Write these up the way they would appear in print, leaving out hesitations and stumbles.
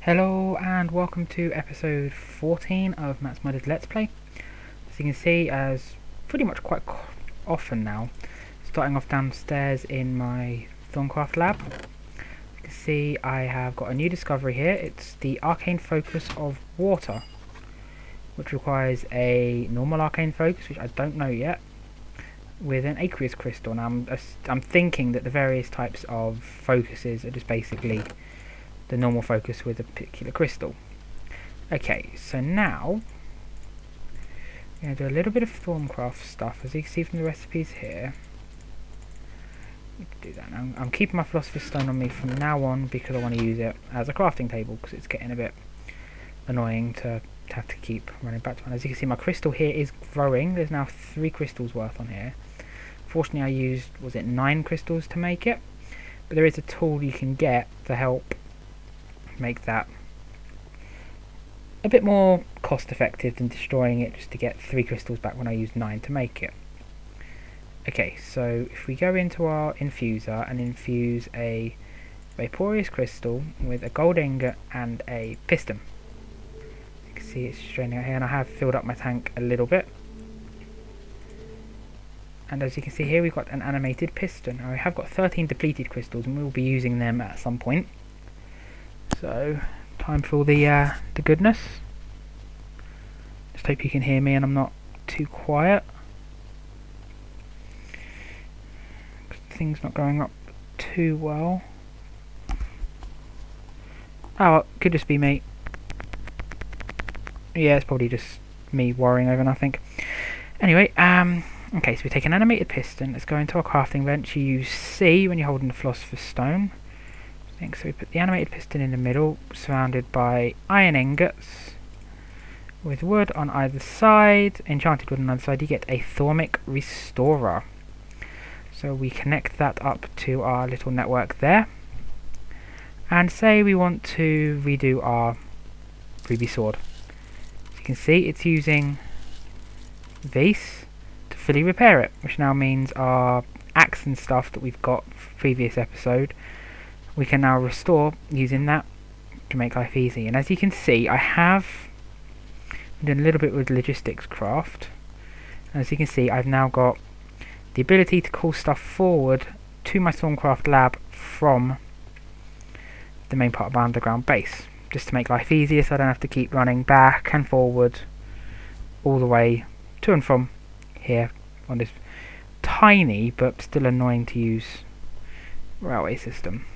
Hello and welcome to episode 14 of Matt's Modded Let's Play. As you can see, as pretty much quite often now, starting off downstairs in my Thorncraft lab. You can see I have got a new discovery here. It's the arcane focus of water, which requires a normal arcane focus, which I don't know yet, with an aqueous crystal. Now I'm thinking that the various types of focuses are just basically the normal focus with a particular crystal. Okay, so now I'm going to do a little bit of Thorncraft stuff, as you can see from the recipes here. Do that now. I'm keeping my Philosopher's Stone on me from now on because I want to use it as a crafting table, because it's getting a bit annoying to have to keep running back to one. As you can see, my crystal here is growing. There's now 3 crystals worth on here. Fortunately, I used, was it 9 crystals to make it? But there is a tool you can get to help make that a bit more cost effective than destroying it just to get 3 crystals back when I used 9 to make it. Okay, so if we go into our infuser and infuse a vaporous crystal with a gold ingot and a piston. You can see it's straining out here, and I have filled up my tank a little bit. And as you can see here, we've got an animated piston. Now, we have got 13 depleted crystals, and we will be using them at some point. So, time for the goodness. Just hope you can hear me and I'm not too quiet. Things not going up too well. Oh, it could just be me. Yeah, it's probably just me worrying over nothing. Anyway, okay, so we take an animated piston. Let's go into our crafting bench. You use C when you're holding the Philosopher's Stone. So we put the animated piston in the middle, surrounded by iron ingots with wood on either side. Enchanted wood on either side. You get a Thormic Restorer. So we connect that up to our little network there, and say we want to redo our ruby sword. As you can see, it's using this to fully repair it, which now means our axe and stuff that we've got from previous episode, we can now restore using that to make life easy. And as you can see, I have done a little bit with logistics craft. And as you can see, I've now got the ability to call stuff forward to my Thorncraft lab from the main part of my underground base, just to make life easier, so I don't have to keep running back and forward all the way to and from here on this tiny but still annoying to use railway system.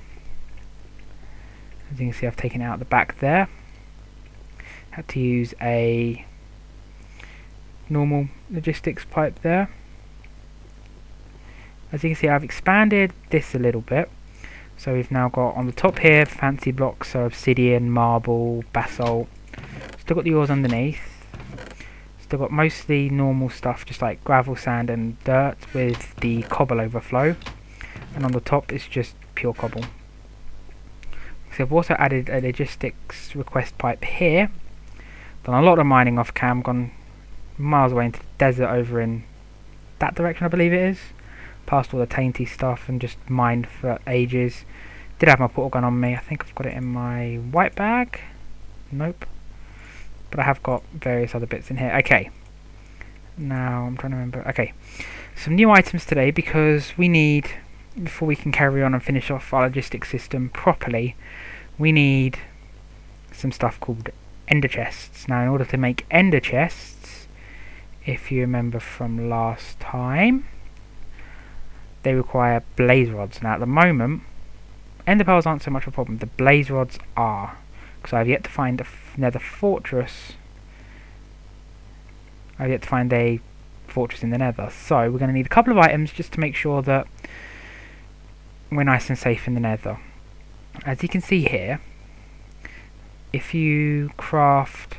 As you can see, I've taken it out the back there. Had to use a normal logistics pipe there. As you can see, I've expanded this a little bit. So we've now got on the top here fancy blocks, so obsidian, marble, basalt. Still got the ores underneath. Still got mostly normal stuff, just like gravel, sand and dirt with the cobble overflow. And on the top it's just pure cobble. So I've also added a logistics request pipe here. Done a lot of mining off cam, gone miles away into the desert over in that direction, I believe it is. Past all the tainty stuff and just mined for ages. Did have my portal gun on me. I think I've got it in my white bag. Nope. But I have got various other bits in here. Okay. Now I'm trying to remember. Okay. Some new items today, because we need, before we can carry on and finish off our logistics system properly, we need some stuff called ender chests. Now, in order to make ender chests, if you remember from last time, they require blaze rods. Now, at the moment, ender pearls aren't so much a problem. The blaze rods are, because I've yet to find a nether fortress. I've yet to find a fortress in the nether. So we're going to need a couple of items just to make sure that we're nice and safe in the nether. As you can see here, if you craft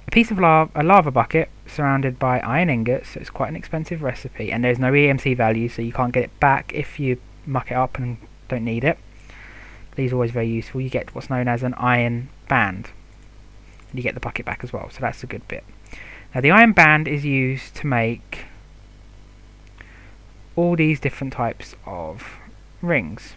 a piece of a lava bucket surrounded by iron ingots, so it's quite an expensive recipe, and there's no EMC value, so you can't get it back if you muck it up and don't need it. These are always very useful. You get what's known as an iron band, and you get the bucket back as well, so that's a good bit. Now, the iron band is used to make all these different types of rings.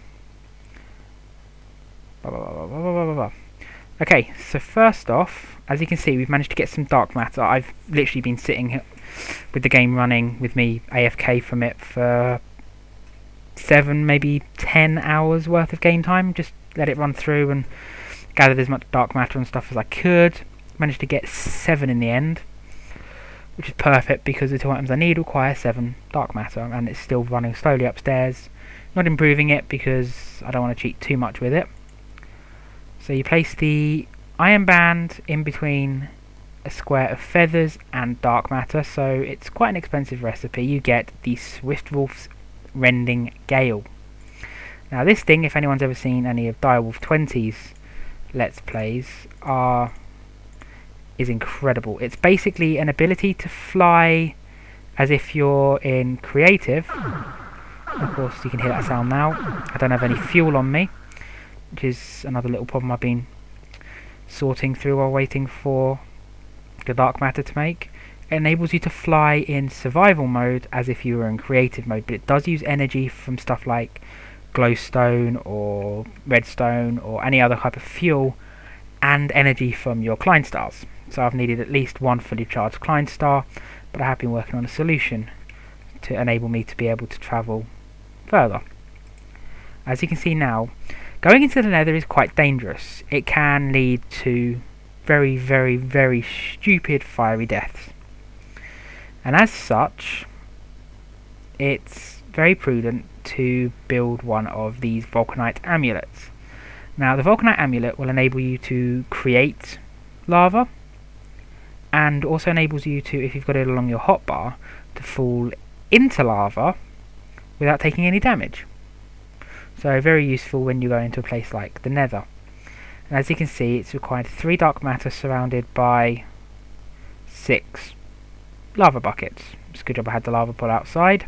Okay, so first off, as you can see, we've managed to get some dark matter. I've literally been sitting here with the game running with me AFK from it for 7, maybe 10 hours worth of game time. Just let it run through and gathered as much dark matter and stuff as I could. Managed to get 7 in the end, which is perfect because the 2 items I need require 7 dark matter, and it's still running slowly upstairs. Not improving it because I don't want to cheat too much with it. So you place the iron band in between a square of feathers and dark matter, so it's quite an expensive recipe. You get the Swiftwolf's Rending Gale. Now this thing, if anyone's ever seen any of Direwolf20's Let's Plays, is incredible. It's basically an ability to fly as if you're in creative. Of course you can hear that sound now. I don't have any fuel on me, which is another little problem I've been sorting through while waiting for the dark matter to make. It enables you to fly in survival mode as if you were in creative mode, but it does use energy from stuff like glowstone or redstone or any other type of fuel, and energy from your Klein stars. So I've needed at least 1 fully charged Klein star, but I have been working on a solution to enable me to be able to travel further. As you can see now, going into the Nether is quite dangerous. It can lead to very, very, very stupid fiery deaths. And as such, it's very prudent to build one of these Vulcanite amulets. Now the Vulcanite amulet will enable you to create lava, and also enables you to, if you've got it along your hotbar, to fall into lava without taking any damage. So very useful when you go into a place like the Nether. And as you can see, it's required 3 dark matter surrounded by 6 lava buckets. It's a good job I had the lava pool outside.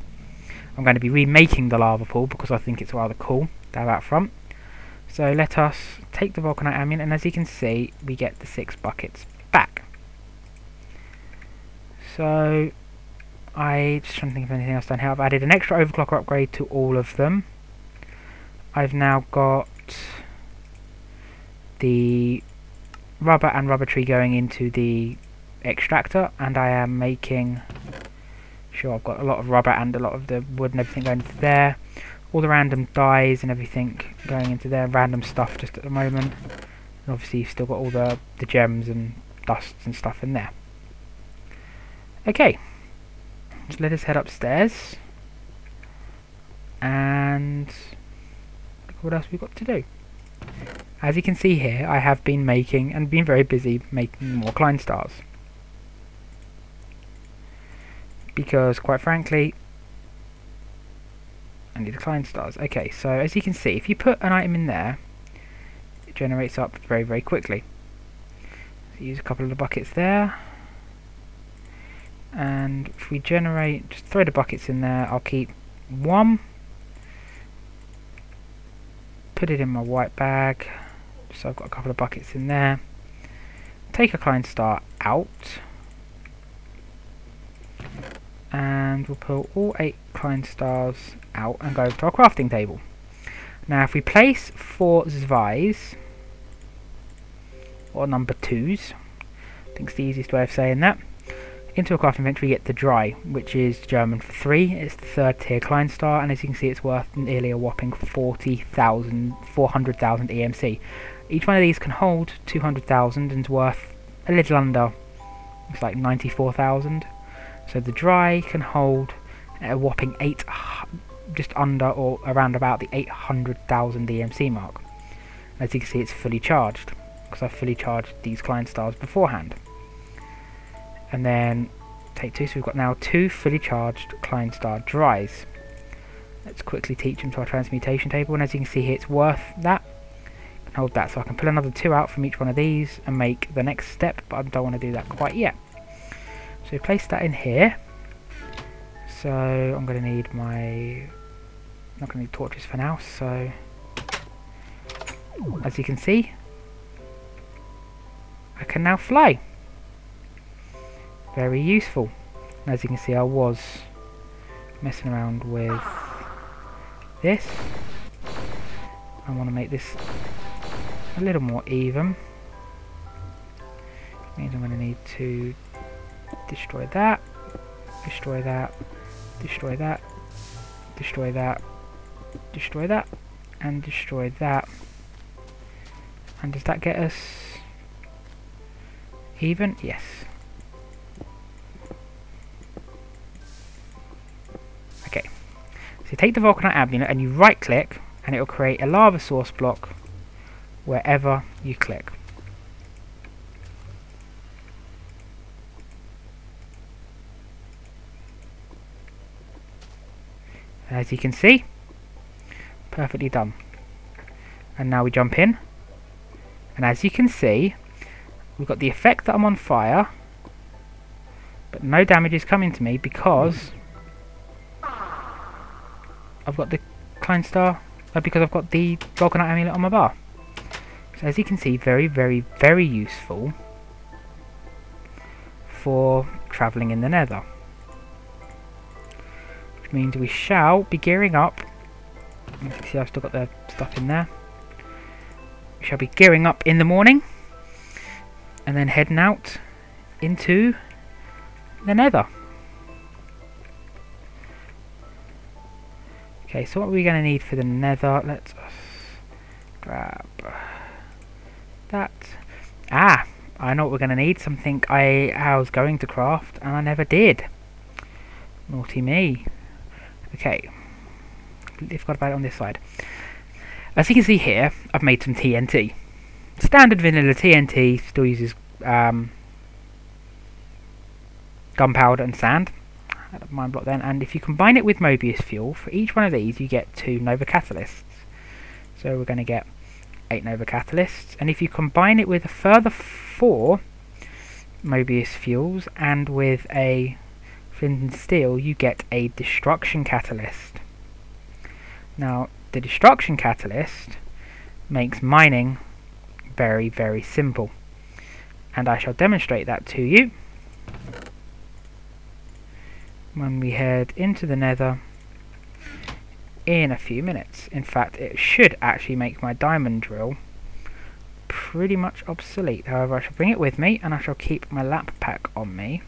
I'm going to be remaking the lava pool because I think it's rather cool to have out front. So let us take the Vulcanite amulet, and as you can see, we get the 6 buckets back. So I just trying to think of anything else down here. I've added an extra overclocker upgrade to all of them. I've now got the rubber and rubber tree going into the extractor, and I am making sure I've got a lot of rubber and a lot of the wood and everything going into there. All the random dyes and everything going into there, random stuff just at the moment. And obviously you've still got all the gems and dusts and stuff in there. Okay, just let us head upstairs and look what else we've got to do. As you can see here, I have been making, and been very busy making more Klein stars. Because, quite frankly, I need the Klein stars. Okay, so as you can see, if you put an item in there, it generates up very, very quickly. So use a couple of the buckets there. And if we generate, just throw the buckets in there, I'll keep 1. Put it in my white bag, so I've got a couple of buckets in there. Take a Klein star out, and we'll pull all 8 Klein stars out and go over to our crafting table. Now if we place 4 Zweis, or number 2s, I think it's the easiest way of saying that, into a crafting inventory, we get the dry, which is German for 3. It's the 3rd tier Klein star, and as you can see, it's worth nearly a whopping 400,000 EMC. Each one of these can hold 200,000 and is worth a little under, it's like 94,000. So the dry can hold a whopping just under or around about the 800,000 EMC mark. As you can see, it's fully charged because I've fully charged these Klein stars beforehand. And then take 2, so we've got now 2 fully charged Klein star dries. Let's quickly teach them to our transmutation table, and as you can see here, it's worth that. I can hold that, so I can pull another 2 out from each one of these and make the next step, but I don't want to do that quite yet. So place that in here. So I'm going to need not going to need torches for now, so as you can see, I can now fly. Very useful. And as you can see, I was messing around with this. I want to make this a little more even. Means I'm going to need to destroy that, destroy that, destroy that, destroy that, destroy that, and destroy that. And does that get us even? Yes. Okay. So you take the Vulcanite amulet and you right click and it will create a lava source block wherever you click. As you can see, perfectly done. And now we jump in, and as you can see, we've got the effect that I'm on fire, but no damage is coming to me because I've got the Klein Star, because I've got the Vulcanite amulet on my bar. So as you can see, very, very, very useful for travelling in the Nether. Which means we shall be gearing up. You can see I've still got the stuff in there. We shall be gearing up in the morning and then heading out into the Nether. Okay, so what are we going to need for the Nether? Let's grab that. Ah, I know what we're going to need. Something I was going to craft and I never did. Naughty me. Okay, I forgot about it on this side. As you can see here, I've made some TNT. Standard vanilla TNT still uses gunpowder and sand. Mine block then, and if you combine it with Mobius fuel, for each one of these you get 2 Nova catalysts. So we're going to get 8 Nova catalysts, and if you combine it with a further 4 Mobius fuels and with a flint and steel, you get a destruction catalyst. Now, the destruction catalyst makes mining very, very simple, and I shall demonstrate that to you when we head into the Nether in a few minutes. In fact, it should actually make my diamond drill pretty much obsolete. However, I shall bring it with me and I shall keep my lap pack on me.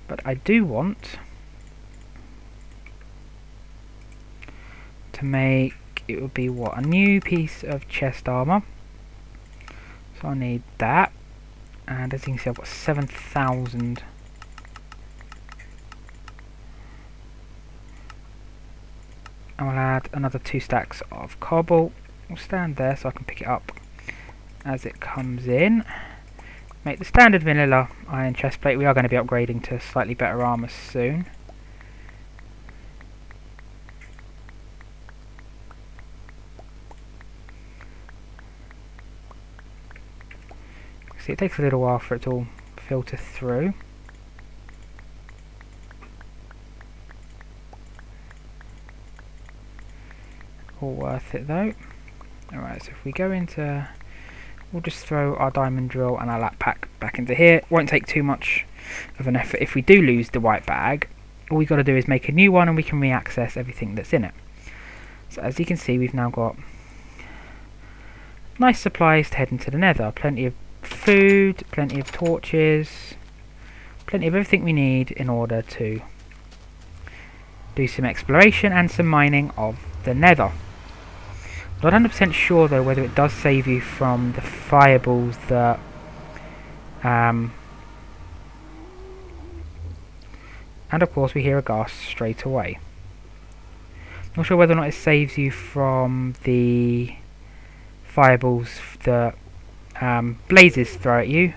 But I do want to make, it would be what, a new piece of chest armor. So I need that, and as you can see I've got 7,000. And we'll add another 2 stacks of cobble. We'll stand there so I can pick it up as it comes in. Make the standard vanilla iron chest plate. We are going to be upgrading to slightly better armor soon. See, it takes a little while for it to all filter through. All worth it though. Alright, so if we go into, we'll just throw our diamond drill and our lap pack back into here. Won't take too much of an effort. If we do lose the white bag, all we've got to do is make a new one and we can re-access everything that's in it. So as you can see, we've now got nice supplies to head into the Nether. Plenty of food, plenty of torches, plenty of everything we need in order to do some exploration and some mining of the Nether. Not 100% sure though whether it does save you from the fireballs that and of course we hear a ghast straight away. Not sure whether or not it saves you from the fireballs that blazes throw at you.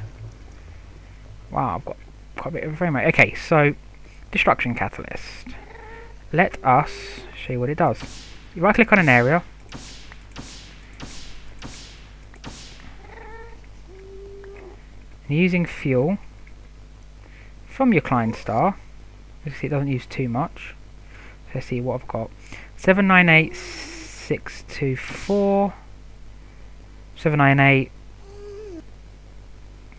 Wow, I've got quite a bit of a frame rate. Okay, so destruction catalyst. Let us show you what it does. You right click on an area, and using fuel from your Klein Star, you see it doesn't use too much. So let's see what I've got. 798624 798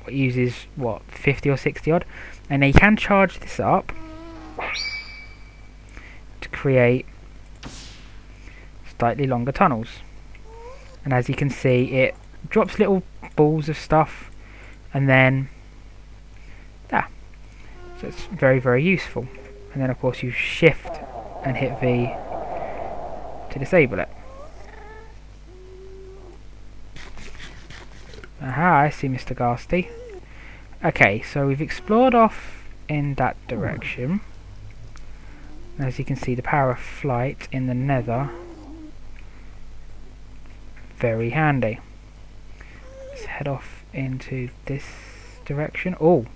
what uses what 50 or 60 odd, and they can charge this up to create slightly longer tunnels. And as you can see, it drops little balls of stuff and then So it's very, very useful. And then of course you shift and hit V to disable it. Aha, I see Mr. Ghasty. Okay, so we've explored off in that direction. As you can see, the power of flight in the Nether, very handy. Let's head off into this direction. Oh,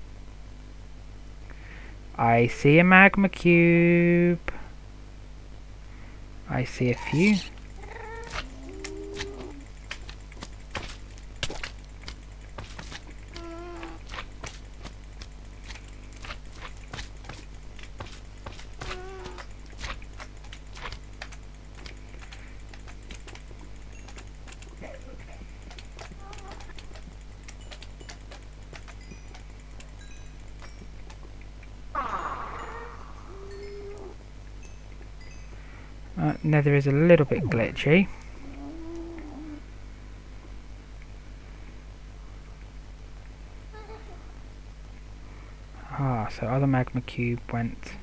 I see a magma cube. I see a few. Nether is a little bit glitchy. Ah, so other magma cube went.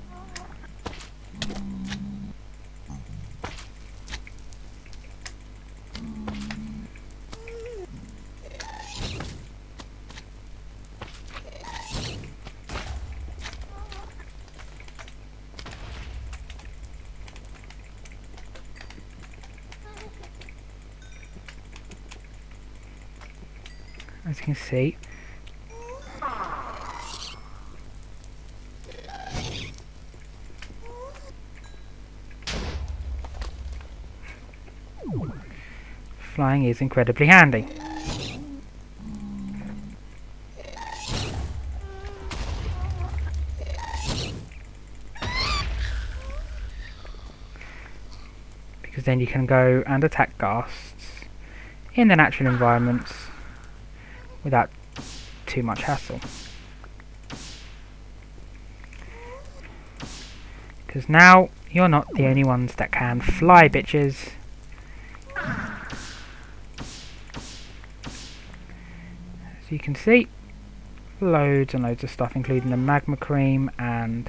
As you can see, flying is incredibly handy. Because then you can go and attack ghasts in the natural environments without too much hassle. Because now you're not the only ones that can fly, bitches. As you can see, loads and loads of stuff, including the magma cream and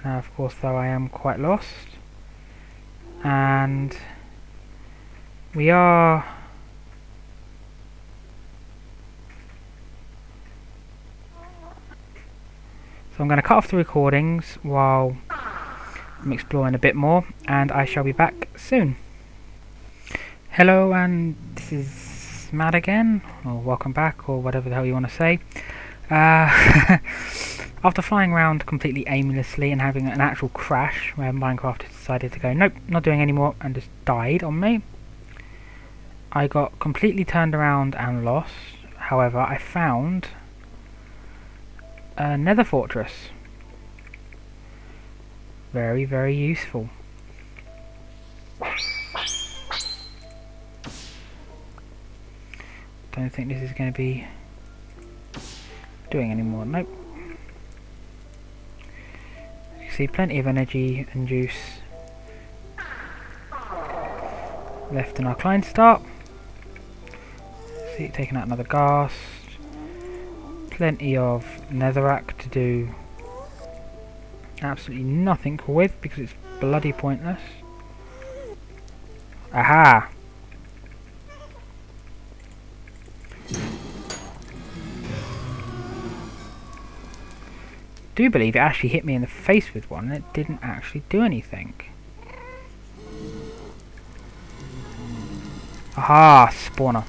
now, of course, though I am quite lost, and we are so I'm going to cut off the recordings while I'm exploring a bit more, and I shall be back soon. Hello, and this is Matt again, or welcome back, or whatever the hell you want to say. After flying around completely aimlessly and having an actual crash where Minecraft decided to go, nope, not doing any more, and just died on me, I got completely turned around and lost. However, I found a Nether fortress. Very, very useful. Don't think this is going to be doing any more. Nope. You see plenty of energy and juice left in our Klein start. See, taking out another ghast. Plenty of netherrack to do absolutely nothing with because it's bloody pointless. Aha! I do believe it actually hit me in the face with one and it didn't actually do anything. Aha! Spawner.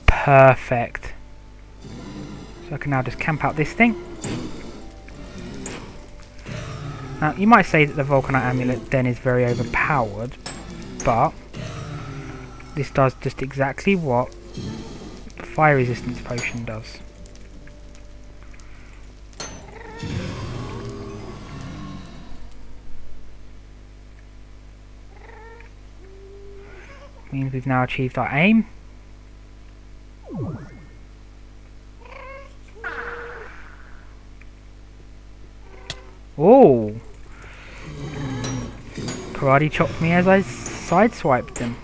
Perfect. So I can now just camp out this thing. Now, you might say that the Vulcanite Amulet then is very overpowered, but this does just exactly what the Fire Resistance Potion does. Means we've now achieved our aim. Oh! Karate chopped me as I sideswiped him.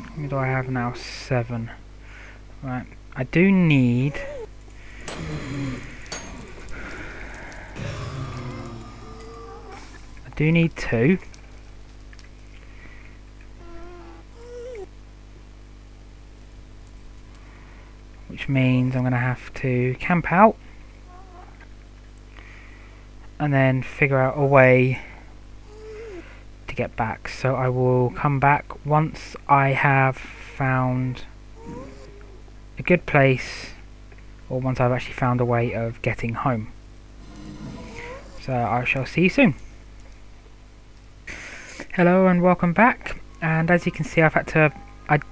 How many do I have now? 7. Right, I do need... I do need 2. Which means I'm going to have to camp out and then figure out a way to get back. So I will come back once I have found a good place, or once I've actually found a way of getting home. So I shall see you soon. Hello and welcome back, and as you can see I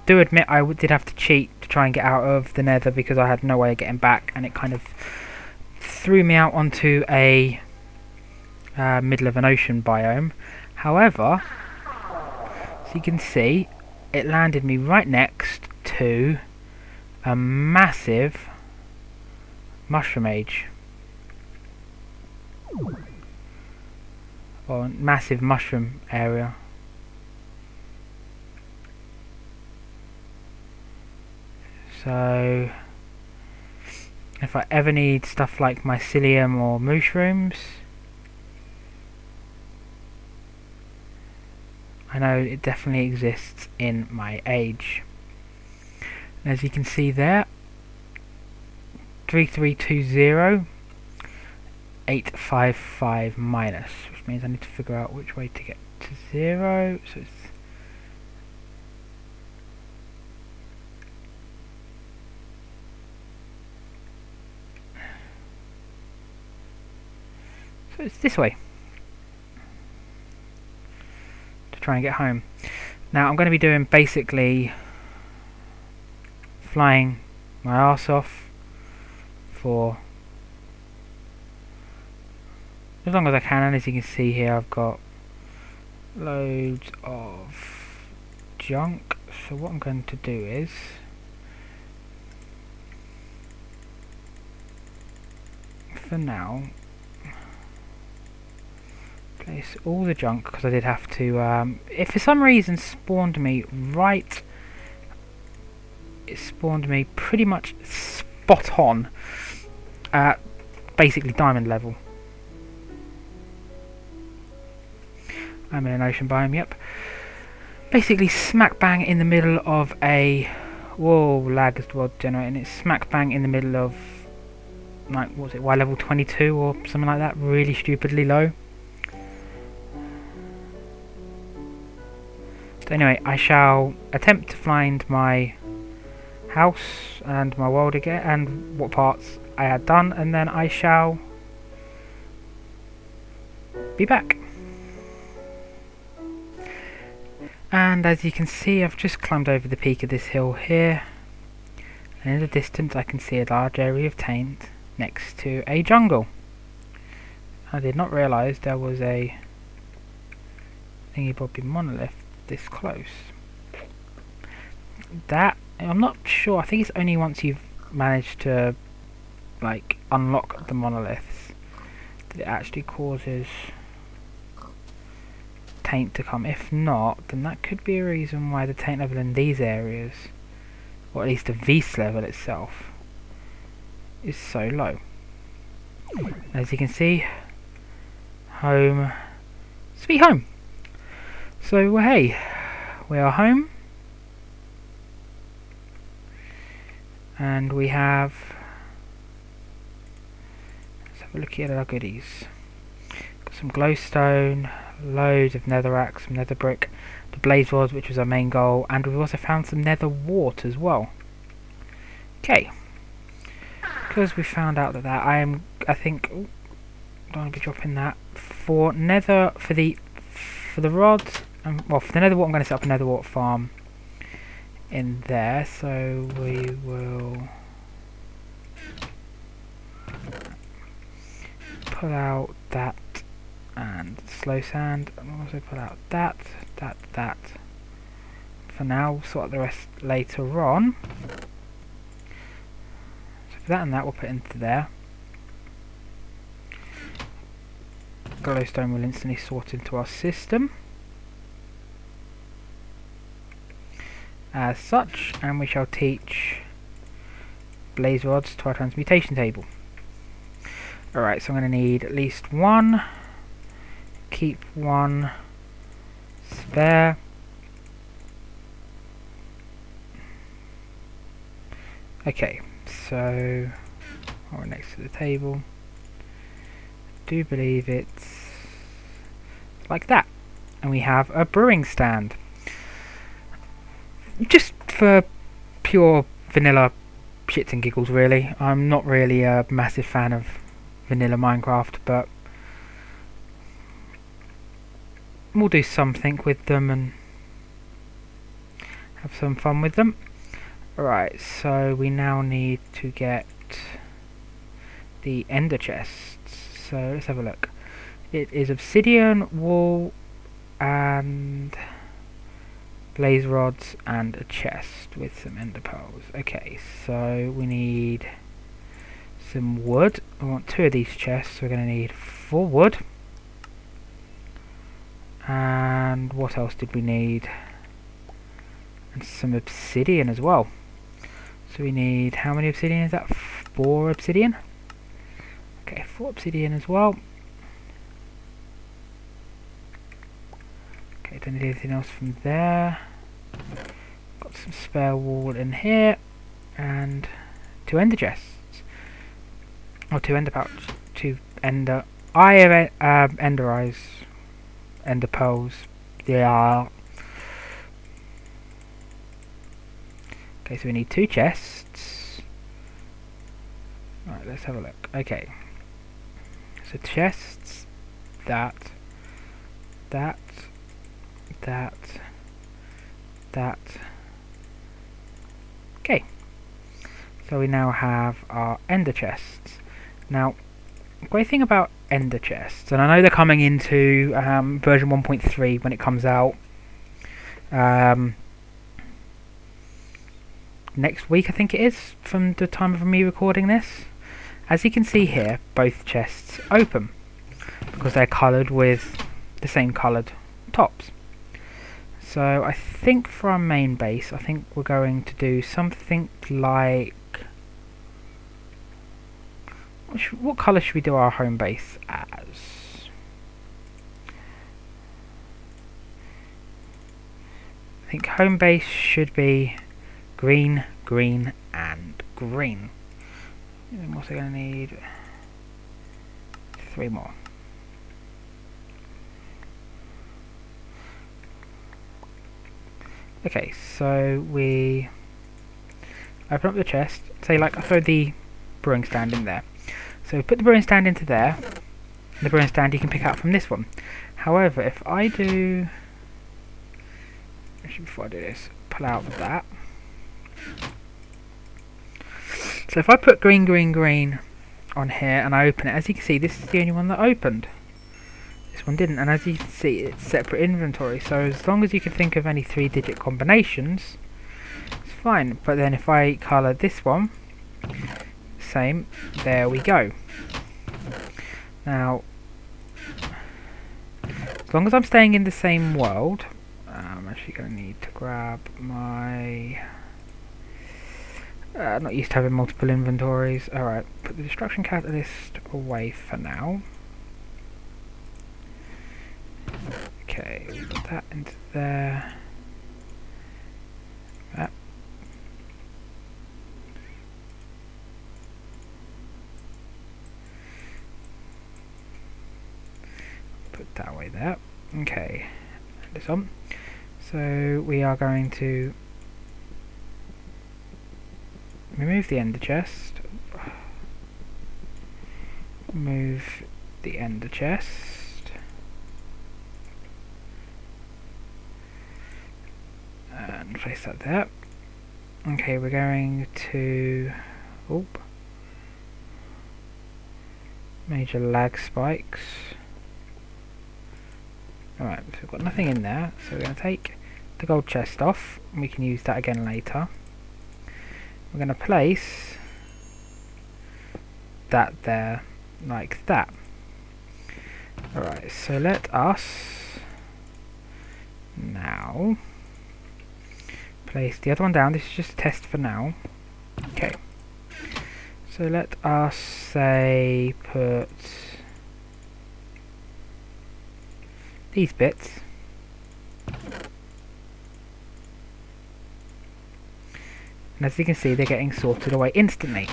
do admit I did have to cheat to try and get out of the Nether because I had no way of getting back, and it kind of threw me out onto a middle of an ocean biome. However, as you can see, it landed me right next to a massive mushroom age. Or massive mushroom area. So if I ever need stuff like mycelium or mushrooms, I know it definitely exists in my age. And as you can see there, 3320 855 minus, which means I need to figure out which way to get to 0. So it's this way to try and get home. Now I'm going to be doing basically flying my arse off for as long as I can, and as you can see here I've got loads of junk. So what I'm going to do is for now place all the junk, because I did have to if for some reason it spawned me pretty much spot on at basically diamond level. I'm in an ocean biome, yep. Basically smack bang in the middle of a... Whoa, lag as well generating. It's smack bang in the middle of, like, what's it, Y level 22 or something like that, really stupidly low. So anyway, I shall attempt to find my house and my world again, and what parts I had done, and then I shall be back. And as you can see, I've just climbed over the peak of this hill here, and in the distance I can see a large area of taint next to a jungle. I did not realise there was a thingy bobby monolith this close. That, I'm not sure, I think it's only once you've managed to like unlock the monoliths that it actually causes taint to come. If not, then that could be a reason why the taint level in these areas, or at least the Vs level itself, is so low. As you can see, home, sweet home. So hey, we are home, and we have, let's have a look at our goodies. Got some glowstone, loads of netherrack, some nether brick, the blaze rods, which was our main goal, and we've also found some nether wart as well. Okay, because we found out that I think, oh, don't want to be dropping that for nether, for the rods, well, for the nether wart I'm going to set up a nether wart farm in there, so we will pull out that and slow sand. I'll also put out that. For now, we'll sort out the rest later on. So for that and that, we'll put into there. Glowstone will instantly sort into our system as such, and we shall teach blaze rods to our transmutation table. Alright, so I'm going to need at least one, keep one spare. Okay, so we're next to the table. I do believe it's like that, and we have a brewing stand. Just for pure vanilla shits and giggles, really. I'm not really a massive fan of vanilla Minecraft, but we'll do something with them and have some fun with them. Alright, so we now need to get the ender chests. So let's have a look. It is obsidian, wool, and blaze rods, and a chest with some ender pearls. Okay, so we need some wood. We want 2 of these chests, so we're going to need 4 wood. And what else did we need? And some obsidian as well. So we need, how many obsidian is that? 4 obsidian? Okay, 4 obsidian as well. Okay, don't need anything else from there. Got some spare wool in here. And 2 ender chests. Or 2 ender pouch. 2 ender... I have ender eyes. Ender pearls. They are... Okay, so we need 2 chests. Right, let's have a look. Okay. So chests, that. Okay. So we now have our ender chests. Now, the great thing about ender chests, and I know they're coming into version 1.3 when it comes out. Next week, I think it is, from the time of me recording this. As you can see here, both chests open because they're coloured with the same coloured tops. So I think for our main base, I think we're going to do something like... What colour should we do our home base as? I think home base should be green, green, and green. I'm also going to need 3 more. Okay, so we open up the chest. Say, like, I throw the brewing stand in there. So put the brewing stand into there. The brewing stand you can pick out from this one. However, if I do... Actually, before I do this, pull out that. So if I put green, green, green on here and I open it, as you can see, this is the only one that opened. This one didn't, and as you can see, it's separate inventory. So as long as you can think of any 3-digit combinations, it's fine. But then if I colour this one, same, there we go. Now, as long as I'm staying in the same world, I'm actually going to need to grab my... not used to having multiple inventories. Alright, put the destruction catalyst away for now. Okay, we'll put that into there. That. Put that away there. Okay, this on. So we are going to remove the ender chest. Move the ender chest. And place that there. Okay, we're going to... Oop. Major lag spikes. Alright, so we've got nothing in there, so we're going to take the gold chest off, and we can use that again later. We're going to place that there, like that. Alright, so let us now place the other one down. This is just a test for now. Okay. So let us say put these bits. And as you can see, they're getting sorted away instantly.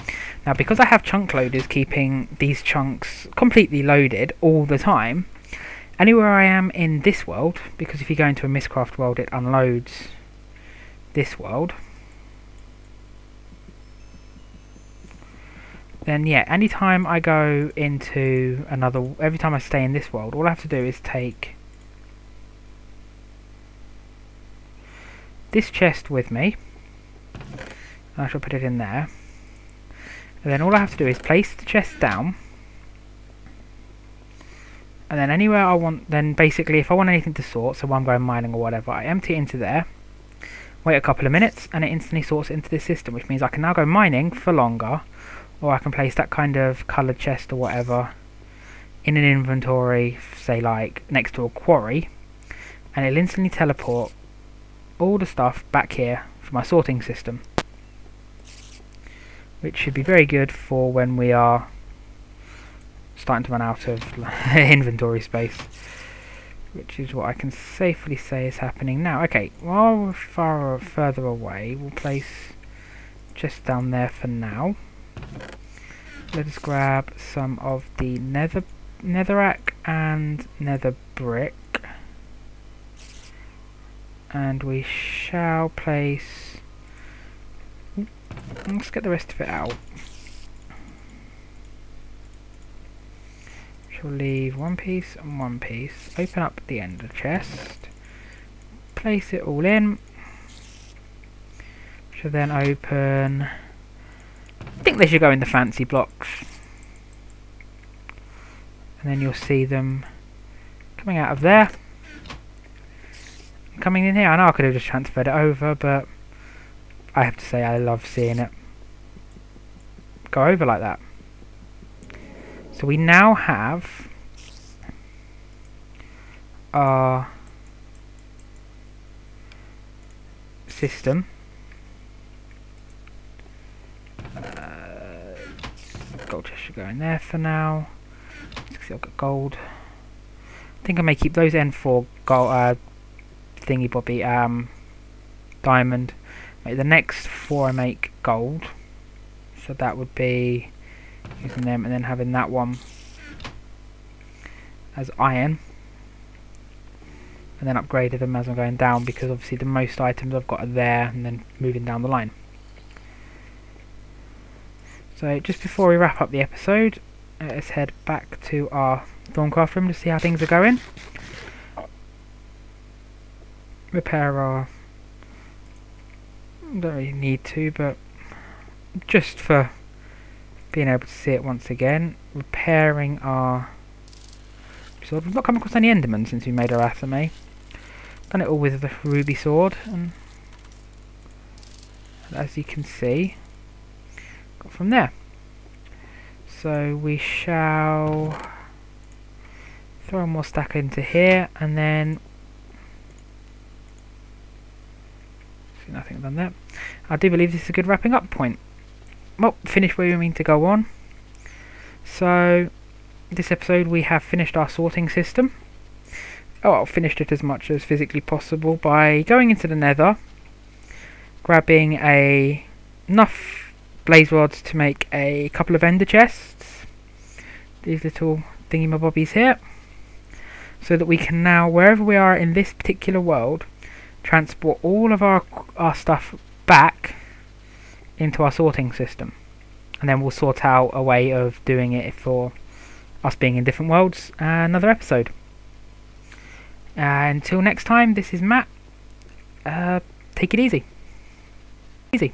Now, because I have chunk loaders keeping these chunks completely loaded all the time, anywhere I am in this world, because if you go into a Minecraft world, it unloads this world, then yeah, anytime I go into another, every time I stay in this world, all I have to do is take this chest with me, and I shall put it in there, and then all I have to do is place the chest down, and then anywhere I want, then basically if I want anything to sort, so while I'm going mining or whatever, I empty it into there, wait a couple of minutes, and it instantly sorts it into this system, which means I can now go mining for longer, or I can place that kind of coloured chest or whatever in an inventory, say like next to a quarry, and it'll instantly teleport all the stuff back here for my sorting system, which should be very good for when we are starting to run out of inventory space, which is what I can safely say is happening now. Okay, while we're further away, we'll place just down there for now. Let us grab some of the netherrack and nether brick, and we shall place. Let's get the rest of it out. Shall leave one piece and one piece. Open up the ender chest. Place it all in. Shall then open. I think they should go in the fancy blocks, and then you'll see them coming out of there, coming in here. I know I could have just transferred it over, but I have to say I love seeing it go over like that. So we now have our system. Gold chest should go in there for now. I've got gold. I think I may keep those N4 gold, thingy bobby, diamond. The next 4 I make gold, so that would be using them, and then having that one as iron, and then upgraded them as I'm going down, because obviously the most items I've got are there, and then moving down the line. So just before we wrap up the episode, let's head back to our Thorncraft room to see how things are going. Repair our... don't really need to, but just for being able to see it once again, repairing our sword. We've not come across any endermen since we made our athame. Done it all with the ruby sword, and as you can see, got from there. So we shall throw one more stack into here, and then see, nothing done there. I do believe this is a good wrapping up point. Well, finish where we mean to go on. So this episode we have finished our sorting system. Well, finished it as much as physically possible by going into the nether, grabbing enough blaze rods to make a couple of ender chests, these little thingy-mabobbies here, so that we can now, wherever we are in this particular world, transport all of our stuff back into our sorting system, and then we'll sort out a way of doing it for us being in different worlds. Another episode. Until next time, this is Matt. Take it easy. Easy.